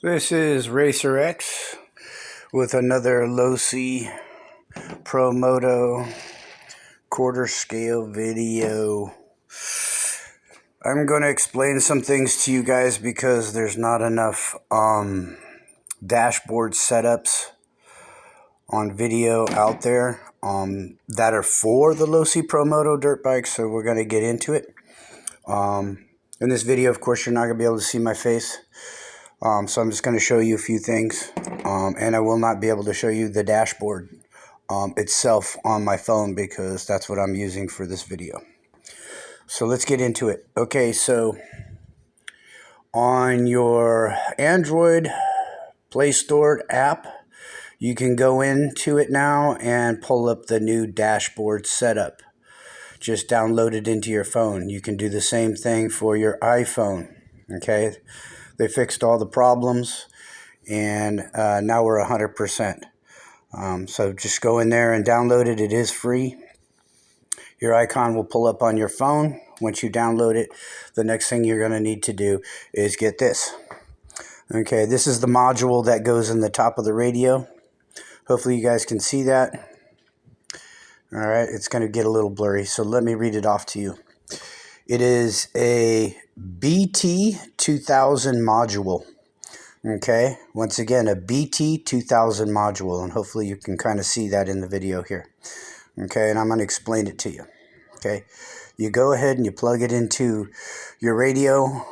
This is Racer X with another Losi Pro Moto quarter scale video. I'm going to explain some things to you guys because there's not enough dashboard setups on video out there that are for the Losi Pro Moto dirt bikes, so we're going to get into it. In this video, of course, you're not going to be able to see my face. So I'm just going to show you a few things, and I will not be able to show you the dashboard itself on my phone because that's what I'm using for this video. So let's get into it. Okay, so on your Android Play Store app, you can go into it now and pull up the new dashboard setup. Just download it into your phone. You can do the same thing for your iPhone. Okay. They fixed all the problems, and now we're 100%. So just go in there and download it. It is free. Your icon will pull up on your phone. Once you download it, the next thing you're going to need to do is get this. Okay, this is the module that goes in the top of the radio. Hopefully you guys can see that. All right, it's going to get a little blurry, so let me read it off to you. It is a BT2000 module. Okay, once again, a BT2000 module, and hopefully you can kind of see that in the video here. Okay, and I'm going to explain it to you. Okay, you go ahead and you plug it into your radio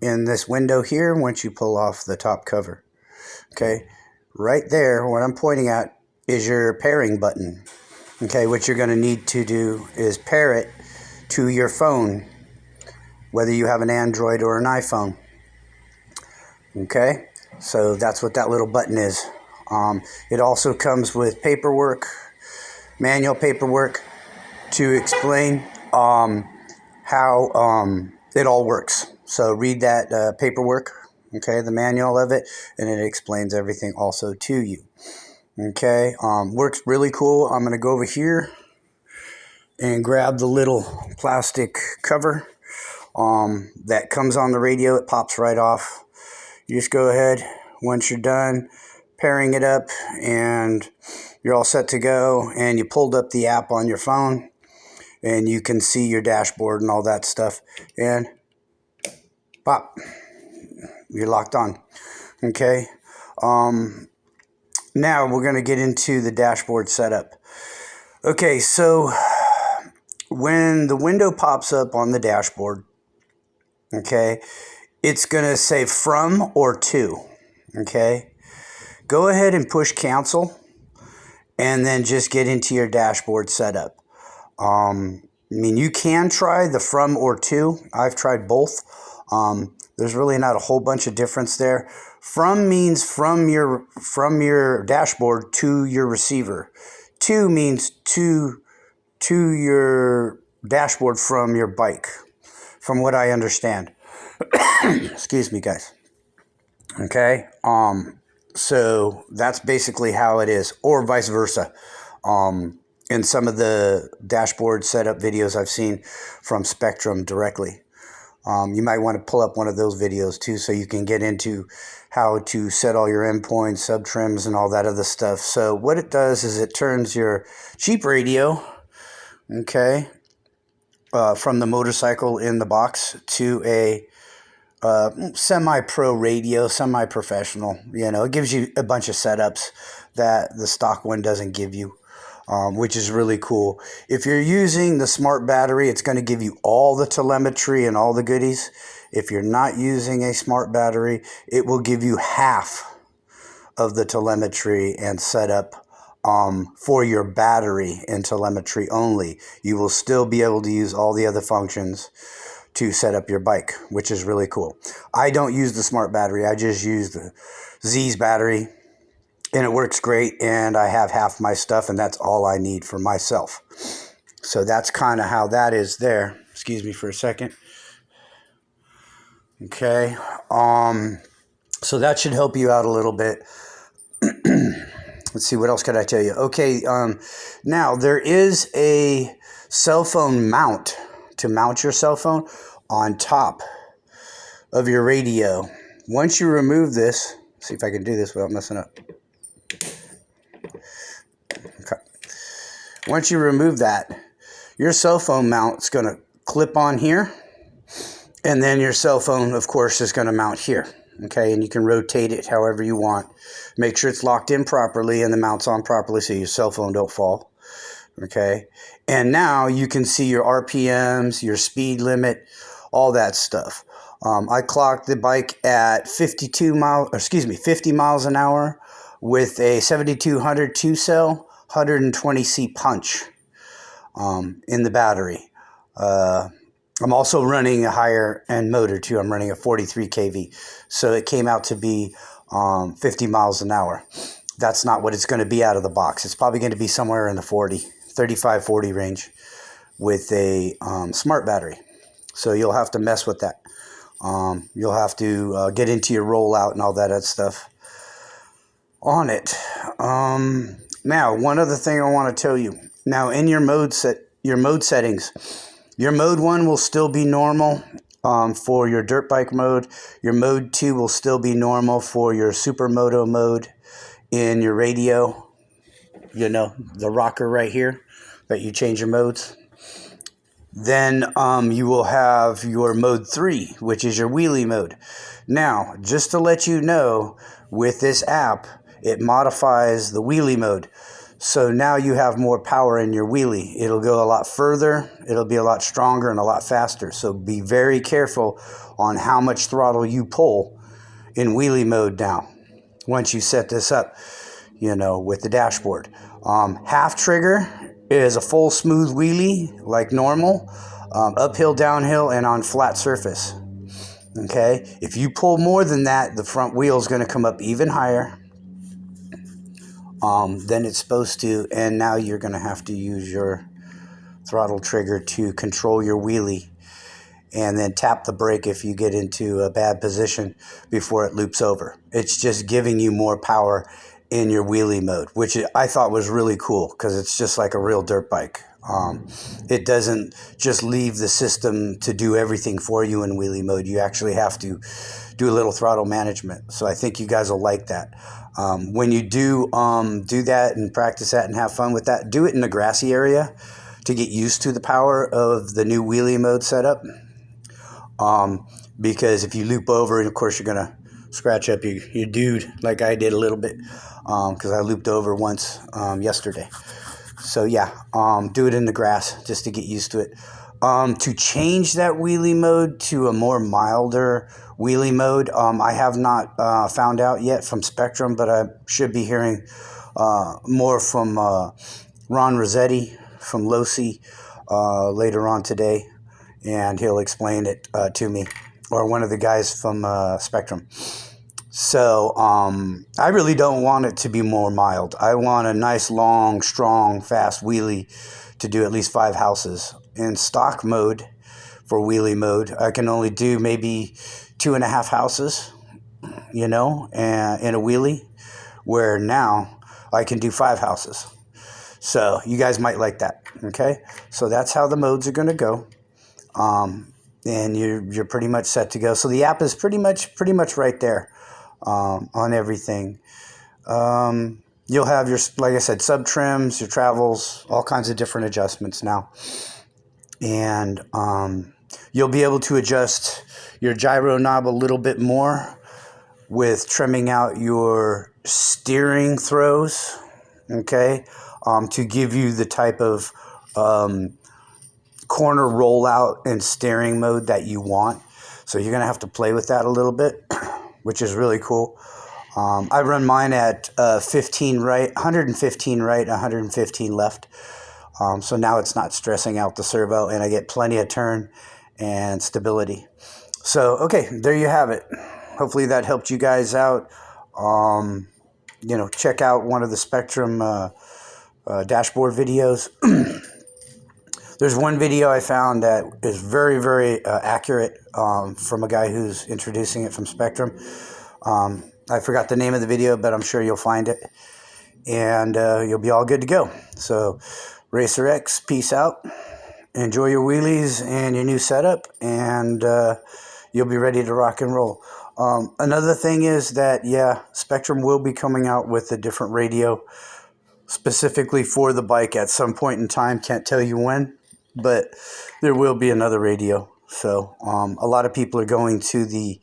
in this window here once you pull off the top cover. Okay, right there, what I'm pointing at is your pairing button. Okay, what you're going to need to do is pair it to your phone, whether you have an Android or an iPhone. Okay, so that's what that little button is. It also comes with paperwork, manual paperwork, to explain how it all works. So read that paperwork, okay, the manual of it, and it explains everything also to you. Okay, works really cool. I'm going to go over here and grab the little plastic cover that comes on the radio. It pops right off. You just go ahead, once you're done pairing it up and you're all set to go, and you pulled up the app on your phone and you can see your dashboard and all that stuff, and pop, you're locked on. Okay, now we're going to get into the dashboard setup. Okay, so when the window pops up on the dashboard, okay, it's going to say from or to. Okay, go ahead and push cancel and then just get into your dashboard setup. I mean, you can try the from or to. I've tried both. There's really not a whole bunch of difference there. From means from your dashboard to your receiver. To means to your dashboard from your bike, from what I understand. Excuse me, guys. Okay, so that's basically how it is, or vice versa. In some of the dashboard setup videos I've seen from Spektrum directly. You might want to pull up one of those videos too, so you can get into how to set all your endpoints, sub trims, and all that other stuff. So what it does is it turns your cheap radio, okay, from the motorcycle in the box to a semi-pro radio, semi-professional. You know, it gives you a bunch of setups that the stock one doesn't give you, which is really cool. If you're using the smart battery, it's going to give you all the telemetry and all the goodies. If you're not using a smart battery, it will give you half of the telemetry and setup for your battery and telemetry only. You will still be able to use all the other functions to set up your bike, which is really cool. I don't use the smart battery. I just use the Z's battery, and it works great, and I have half my stuff, and that's all I need for myself. So that's kind of how that is there. Excuse me for a second. Okay, so that should help you out a little bit. Let's see, what else could I tell you? Okay, now there is a cell phone mount to mount your cell phone on top of your radio. once you remove this, see if I can do this without messing up. Okay. Once you remove that, your cell phone mount is going to clip on here, and then your cell phone, of course, is going to mount here. Okay, and you can rotate it however you want. Make sure it's locked in properly and the mount's on properly so your cell phone don't fall. Okay, and now you can see your RPMs, your speed limit, all that stuff. I clocked the bike at 50 miles an hour with a 7200 2-cell 120C punch in the battery. I'm also running a higher end motor too. I'm running a 43 kV, so it came out to be 50 miles an hour. That's not what it's going to be out of the box. It's probably going to be somewhere in the 35-40 range with a smart battery. So you'll have to mess with that. You'll have to get into your rollout and all that other stuff on it. Now, one other thing I want to tell you. Now, in your mode settings, your mode 1 will still be normal for your dirt bike mode. Your mode 2 will still be normal for your supermoto mode in your radio. You know, the rocker right here that you change your modes. Then you will have your mode 3, which is your wheelie mode. Now, just to let you know, with this app, it modifies the wheelie mode. So now you have more power in your wheelie. It'll go a lot further, it'll be a lot stronger and a lot faster. So be very careful on how much throttle you pull in wheelie mode now, once you set this up, you know, with the dashboard. Half trigger is a full smooth wheelie like normal, uphill, downhill, and on flat surface. Okay, if you pull more than that, the front wheel is going to come up even higher than it's supposed to, and now you're going to have to use your throttle trigger to control your wheelie, and then tap the brake if you get into a bad position before it loops over. It's just giving you more power in your wheelie mode, which I thought was really cool because it's just like a real dirt bike. It doesn't just leave the system to do everything for you in wheelie mode. You actually have to do a little throttle management. So I think you guys will like that. When you do that and practice that and have fun with that, do it in a grassy area to get used to the power of the new wheelie mode setup. Because if you loop over, and of course you're going to scratch up your dude like I did a little bit, because I looped over once yesterday. So yeah, do it in the grass just to get used to it. To change that wheelie mode to a more milder wheelie mode, I have not found out yet from Spektrum, but I should be hearing more from Ron Rossetti from Losi later on today, and he'll explain it to me, or one of the guys from Spektrum. So I really don't want it to be more mild. I want a nice, long, strong, fast wheelie to do at least 5 houses. In stock mode, for wheelie mode, I can only do maybe 2.5 houses, you know, in a wheelie, where now I can do 5 houses. So you guys might like that, okay? So that's how the modes are going to go. And you're pretty much set to go. So the app is pretty much right there on everything. You'll have your, like I said, sub trims, your travels, all kinds of different adjustments now. And you'll be able to adjust your gyro knob a little bit more with trimming out your steering throws, okay, to give you the type of corner rollout and steering mode that you want. So you're going to have to play with that a little bit, which is really cool. I run mine at 15 right, 115 right, 115 left. So now it's not stressing out the servo, and I get plenty of turn and stability. So, okay, there you have it. Hopefully that helped you guys out. You know, check out one of the Spektrum dashboard videos. There's one video I found that is very, very accurate from a guy who's introducing it from Spektrum. I forgot the name of the video, but I'm sure you'll find it. And you'll be all good to go. So, Racer X, peace out. Enjoy your wheelies and your new setup, and you'll be ready to rock and roll. Another thing is that, yeah, Spektrum will be coming out with a different radio specifically for the bike at some point in time. Can't tell you when, but there will be another radio. So a lot of people are going to the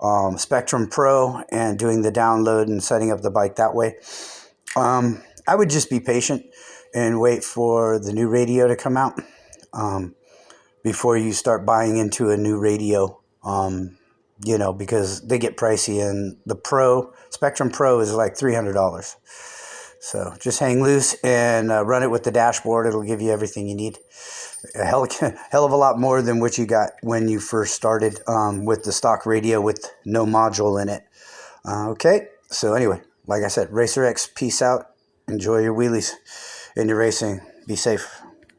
Spektrum Pro and doing the download and setting up the bike that way. I would just be patient and wait for the new radio to come out before you start buying into a new radio. Because they get pricey, and the Spektrum Pro is like $300. So just hang loose and run it with the dashboard. It'll give you everything you need. A hell of a lot more than what you got when you first started with the stock radio with no module in it. Okay, so anyway, like I said, Racer X, peace out. Enjoy your wheelies and your racing. Be safe.